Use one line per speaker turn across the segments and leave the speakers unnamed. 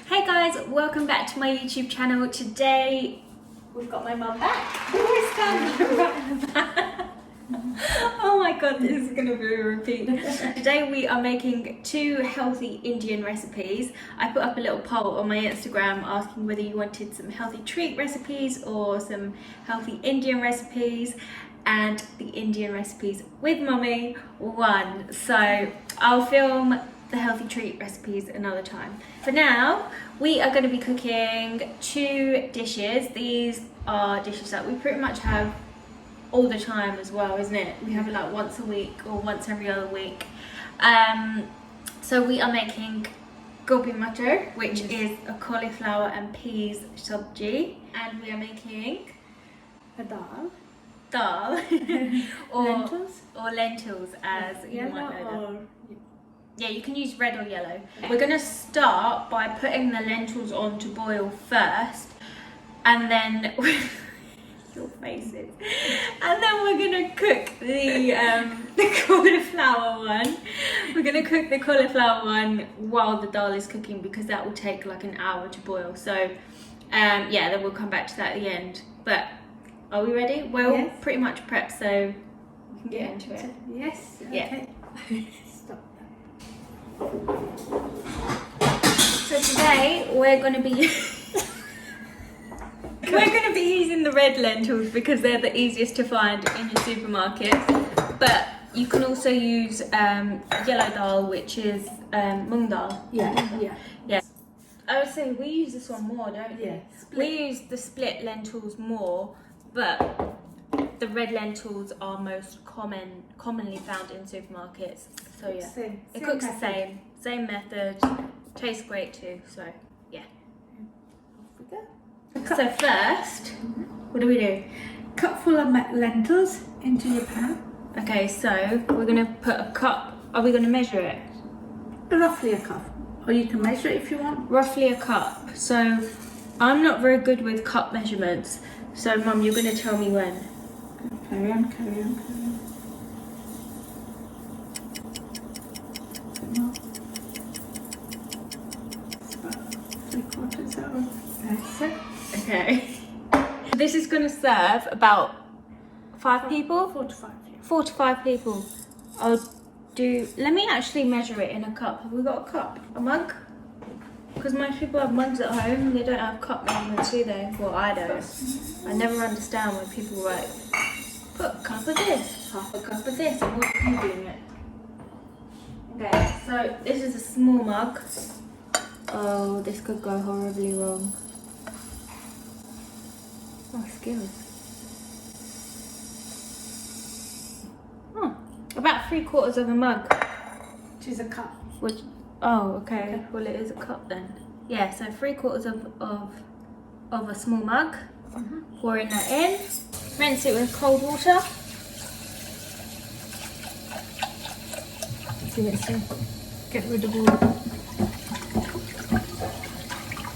Hey guys, welcome back to my YouTube channel. Today we've got my mum back. Who's standing right in the back? Oh my god, this is going to be a repeat. Today we are making two healthy Indian recipes. I put up a little poll on my Instagram asking whether you wanted some healthy treat recipes or some healthy Indian recipes, and the Indian recipes with mummy won. So I'll film the healthy treat recipes another time. For now, we are going to be cooking two dishes. These are dishes that we pretty much have all the time as well, isn't it? We have it like once a week or once every other week. So we are making Gobi mutter, which is a cauliflower and peas sabji, and we are making
a dal
or lentils as you
yellow
might know them.
or
Yeah, you can use red or yellow. We're going to start by putting the lentils on to boil first, and then your faces, and then we're going to cook the cauliflower one. We're going to cook the cauliflower one while the dal is cooking, because that will take like an hour to boil. So yeah, then we'll come back to that at the end. But are we ready? We're all pretty much prepped, so we can get into it.
Yes.
Yeah.
Okay. Stop.
So today we're going to be using the red lentils because they're the easiest to find in your supermarket. But you can also use yellow dal, which is Moong Daal.
Yeah.
I would say we use this one more, don't we?
Yeah.
We use the split lentils more, but the red lentils are most commonly found in supermarkets. So yeah, it cooks the same method, tastes great too. So yeah. So first, what do we do?
Cup full of lentils into your pan.
Okay, so we're gonna put a cup. Are we gonna measure it?
Roughly a cup, or you can measure it if you want.
Roughly a cup. So I'm not very good with cup measurements. So Mum, you're gonna tell me when.
Carry on. No. About 3/4 hour. That's it.
Okay. This is going to serve about 5 people?
4 to 5, yeah.
4 to 5 people. Let me actually measure it in a cup. Have we got a cup? A mug? Because most people have mugs at home and they don't have cup measurements, do they? Well, I don't. I never understand when people write, put a cup of this, half a cup of this, and what are you doing it? Okay, so this is a small mug. Oh, this could go horribly wrong. Oh, skills. About 3/4 of a mug.
Which is a cup.
Okay. Well, it is a cup then. Yeah, so 3/4 of a small mug. Pouring that in. Rinse it with cold water.
See it, so get rid of all.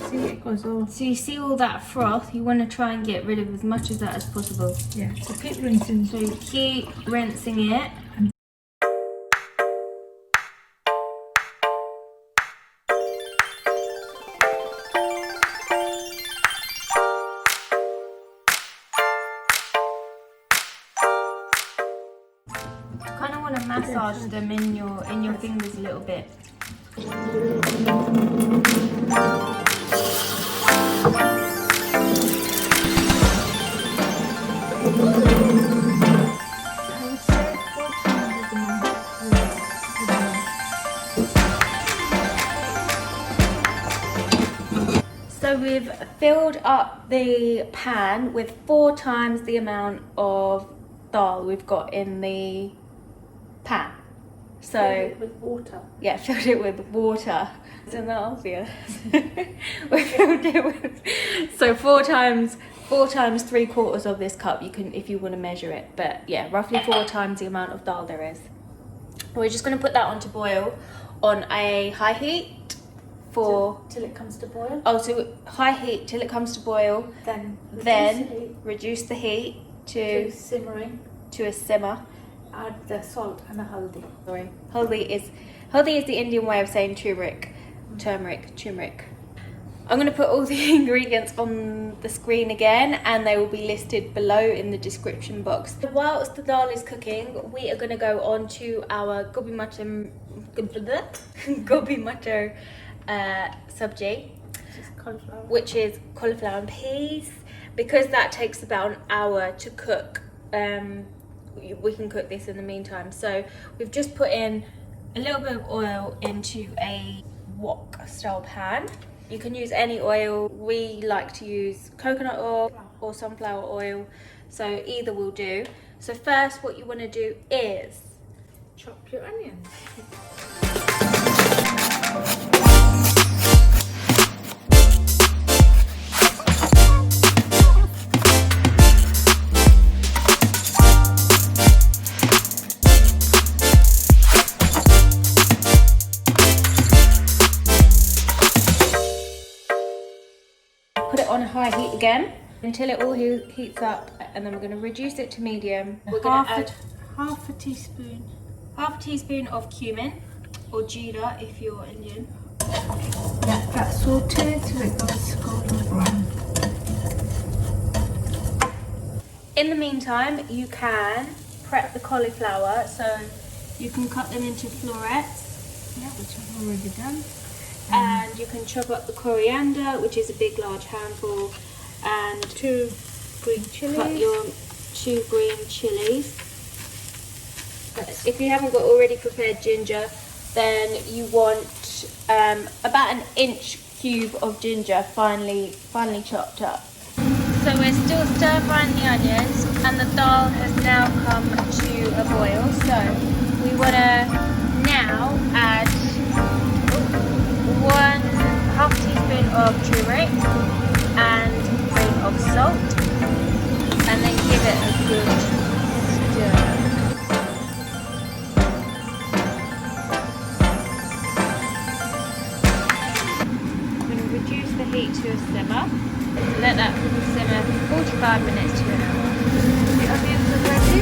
See, it goes all.
So you see all that froth, you want to try and get rid of as much of that as possible.
Yeah, so keep rinsing.
So you keep rinsing it. You kind of want to massage them in your fingers a little bit. So we've filled up the pan with 4 times the amount of dal we've got in the pan. So
Fill it with water.
Yeah, filled it with water. So now, yeah. We filled it with 4 times 3/4 of this cup. You can, if you want to measure it, but yeah, roughly 4 times the amount of dal there is. We're just going to put that on to boil on a high heat
till it comes to boil.
So high heat till it comes to boil.
Then
reduce the heat
to simmering.
To a simmer.
Add the salt and the haldi.
Haldi is the Indian way of saying turmeric. I'm going to put all the ingredients on the screen again, and they will be listed below in the description box. Whilst the dal is cooking, we are going to go on to our gobi mutter sabji, which is cauliflower and peas. Because that takes about an hour to cook, we can cook this in the meantime. So we've just put in a little bit of oil into a wok style pan. You can use any oil. We like to use coconut oil or sunflower oil, so either will do. So first what you want to do is
chop your onions.
put it on high heat again until it all heats up, and then we're going to reduce it to medium. We're going to add
half a teaspoon
of cumin, or jeera if you're Indian.
Let that saute till it goes golden brown.
In the meantime, you can prep the cauliflower, so you can cut them into florets.
Yeah, which I've already done.
And you can chop up the coriander, which is a big large handful, and
2 green chillies.
cut your 2 green chillies. If you haven't got already prepared ginger, then you want about an inch cube of ginger finely chopped up. So we're still stir frying the onions, and the dal has now come to a boil. So we want to now add 1/2 teaspoon of turmeric and a grain of salt, and then give it a good stir. I'm going to reduce the heat to a simmer. Let that simmer for 45 minutes to an hour. The onions are ready.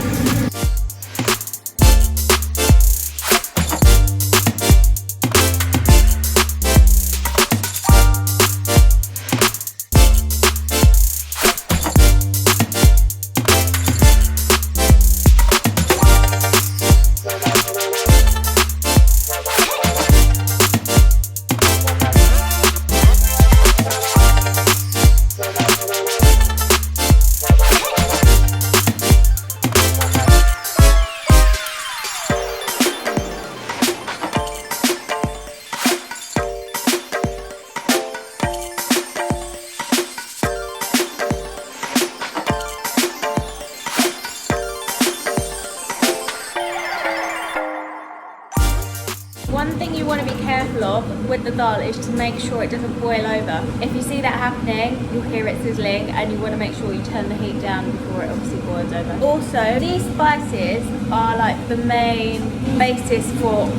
One thing you want to be careful of with the dal is to make sure it doesn't boil over. If you see that happening, you'll hear it sizzling, and you want to make sure you turn the heat down before it obviously boils over. Also, these spices are like the main basis for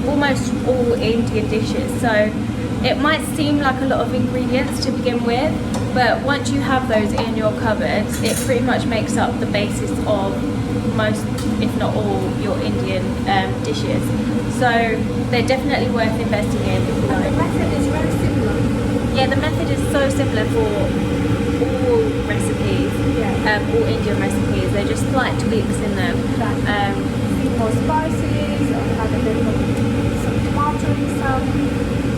almost all Indian dishes. So it might seem like a lot of ingredients to begin with, but once you have those in your cupboard, it pretty much makes up the basis of most, if not all, your Indian dishes. So they're definitely worth investing in if you like.
The method is very similar.
Yeah, the method is so similar for all recipes, all Indian recipes. They're just slight tweaks in them.
More spices, or add a bit of some tomato in some,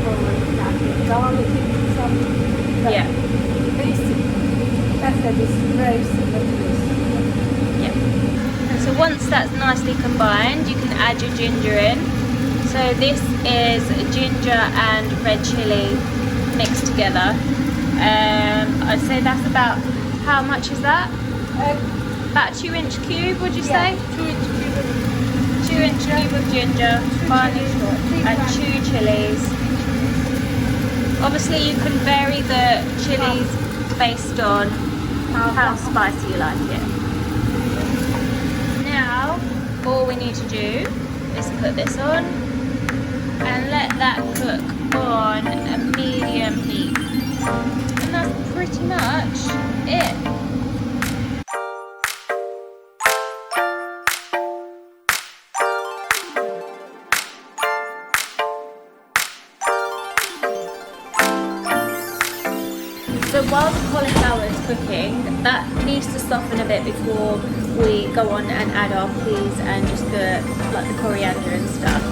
or add a bit of garlic in some. But
Yeah.
the basic method is very similar to this.
Yeah. And so once that's nicely combined, you can add your ginger in. So this is ginger and red chilli mixed together. I'd say that's about, how much is that? About a 2-inch cube, would you say?
2-inch cube.
2-inch cube of ginger, and 2 chillies. Obviously you can vary the chillies based on how spicy you like it. Now, all we need to do is put this on and let that cook on a medium heat. And that's pretty much it. So while the cauliflower is cooking, that needs to soften a bit before we go on and add our peas and just the coriander and stuff.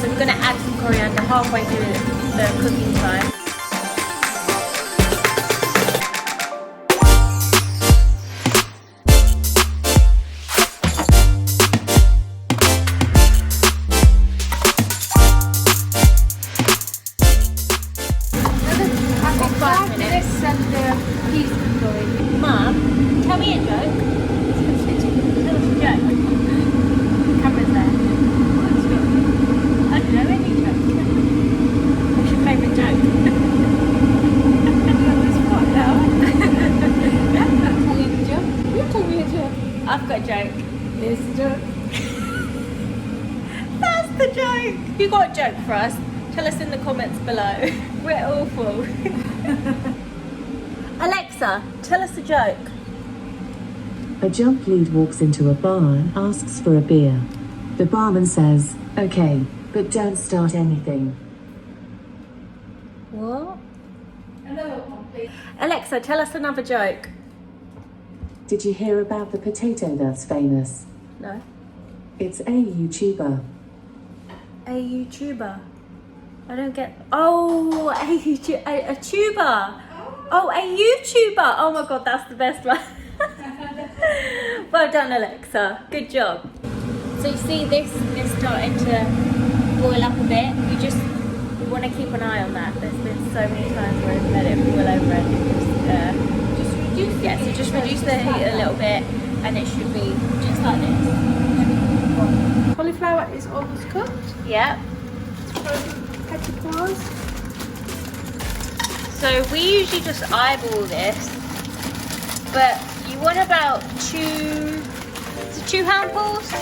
So we're going to add some coriander halfway through the cooking time. Mum, tell me a joke. Tell us a joke. Camera's there. I don't know any joke. What's your favourite joke? I've got a joke.
There's a joke.
That's the joke. You got a joke for us? Tell us in the comments below. We're awful. Alexa, tell us a joke.
A jump lead walks into a bar and asks for a beer. The barman says, "Okay, but don't start anything."
What?
Another one, please.
Alexa, tell us another joke.
Did you hear about the potato that's famous?
No.
It's a YouTuber.
A YouTuber. I don't get. Oh, a tuber. Oh, a YouTuber. Oh my god, that's the best one. Well done, Alexa. Good job. So you see this starting to boil up a bit. We want to keep an eye on that. There's been so many times where I've let it boil over and just reduce. Yeah, so just reduce the heat a little bit, and it should be just like this.
Cauliflower is almost cooked.
Yeah.
Petit pois.
So we usually just eyeball this, but you want about 2 handfuls.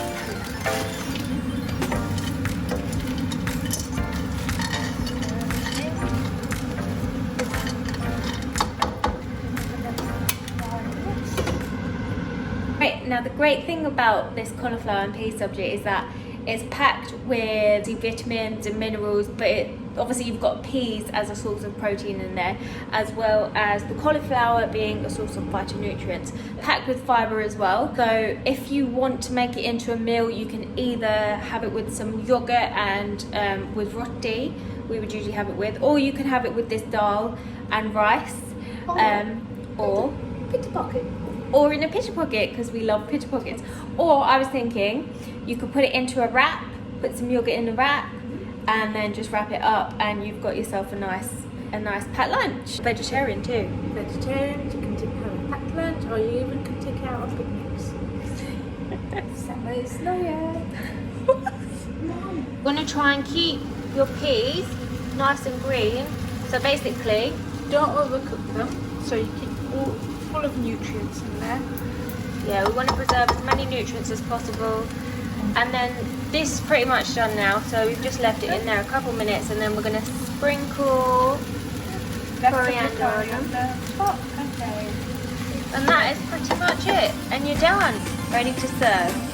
Right, now the great thing about this cauliflower and pea subject is that it's packed with vitamins and minerals, but obviously you've got peas as a source of protein in there, as well as the cauliflower being a source of phytonutrients, packed with fibre as well. So if you want to make it into a meal, you can either have it with some yogurt and with roti, we would usually have it with, or you can have it with this dal and rice, or
Pita pocket.
or in a pita pocket, because we love pita pockets. Or I was thinking you could put it into a wrap, put some yogurt in the wrap, and then just wrap it up, and you've got yourself a nice packed lunch. Vegetarian too.
Vegetarian, you can have a packed lunch, or you even can take out of picnics. Salads, no yet.
You want to try and keep your peas nice and green. So basically,
Don't overcook them, so you keep all full of nutrients in there.
yeah, we want to preserve as many nutrients as possible. And then this is pretty much done now, so we've just left it in there a couple minutes, and then we're going to sprinkle coriander on them.
Top, okay.
And that is pretty much it. And you're done. Ready to serve.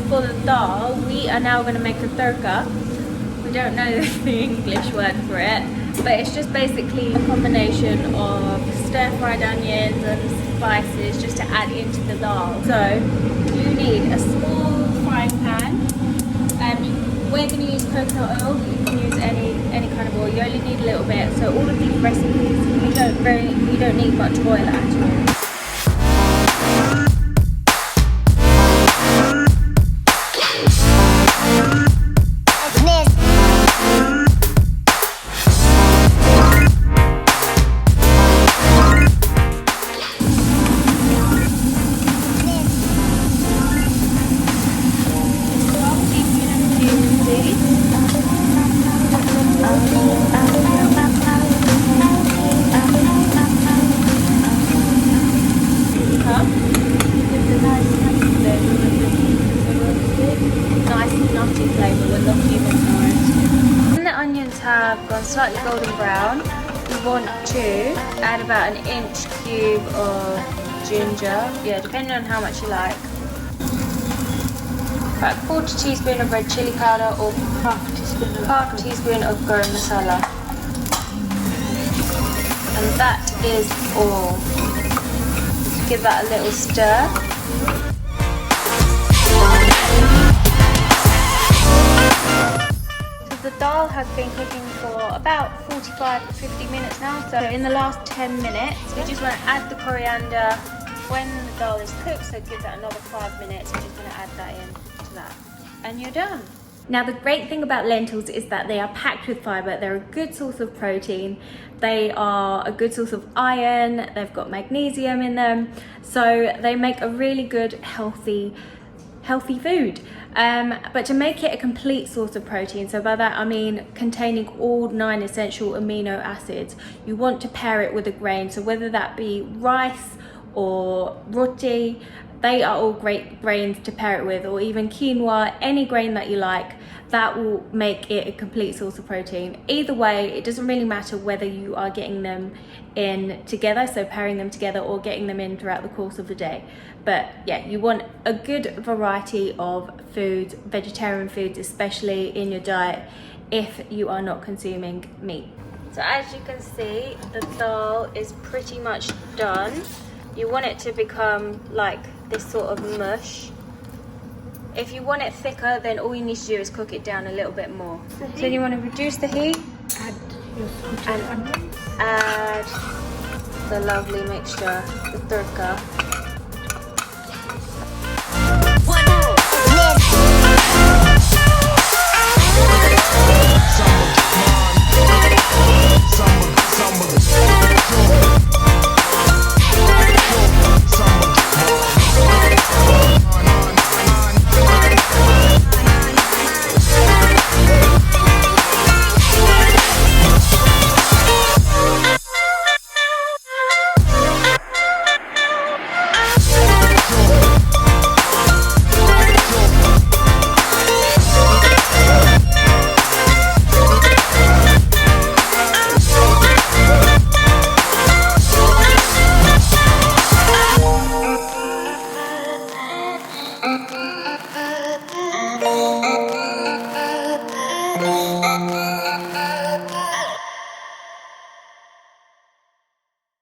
For the dal, we are now going to make a tadka. We don't know the English word for it, but it's just basically a combination of stir-fried onions and spices just to add into the dal. So you need a small frying pan. We're going to use coconut oil, but you can use any kind of oil. You only need a little bit. So all of these recipes, you don't need much oil at all. have gone slightly golden brown, you want to add about an inch cube of ginger, yeah, depending on how much you like. About a quarter teaspoon of red chilli powder or half teaspoon of garam masala. And that is all. Give that a little stir. So the dal has been cooking for about 45 to 50 minutes now. So in the last 10 minutes, we just want to add the coriander when the dal is cooked. So give that another 5 minutes. We're just going to add that in to that. And you're done. Now the great thing about lentils is that they are packed with fibre. They're a good source of protein. They are a good source of iron. They've got magnesium in them. So they make a really good healthy food. But to make it a complete source of protein, so by that I mean containing all 9 essential amino acids, you want to pair it with a grain. So whether that be rice or roti, they are all great grains to pair it with, or even quinoa, any grain that you like, that will make it a complete source of protein. Either way, it doesn't really matter whether you are getting them in together, so pairing them together, or getting them in throughout the course of the day. But yeah, you want a good variety of foods, vegetarian foods especially, in your diet if you are not consuming meat. So as you can see, the dal is pretty much done. You want it to become like this sort of mush. If you want it thicker, then all you need to do is cook it down a little bit more. So you want to reduce the heat and add the lovely mixture, the turka.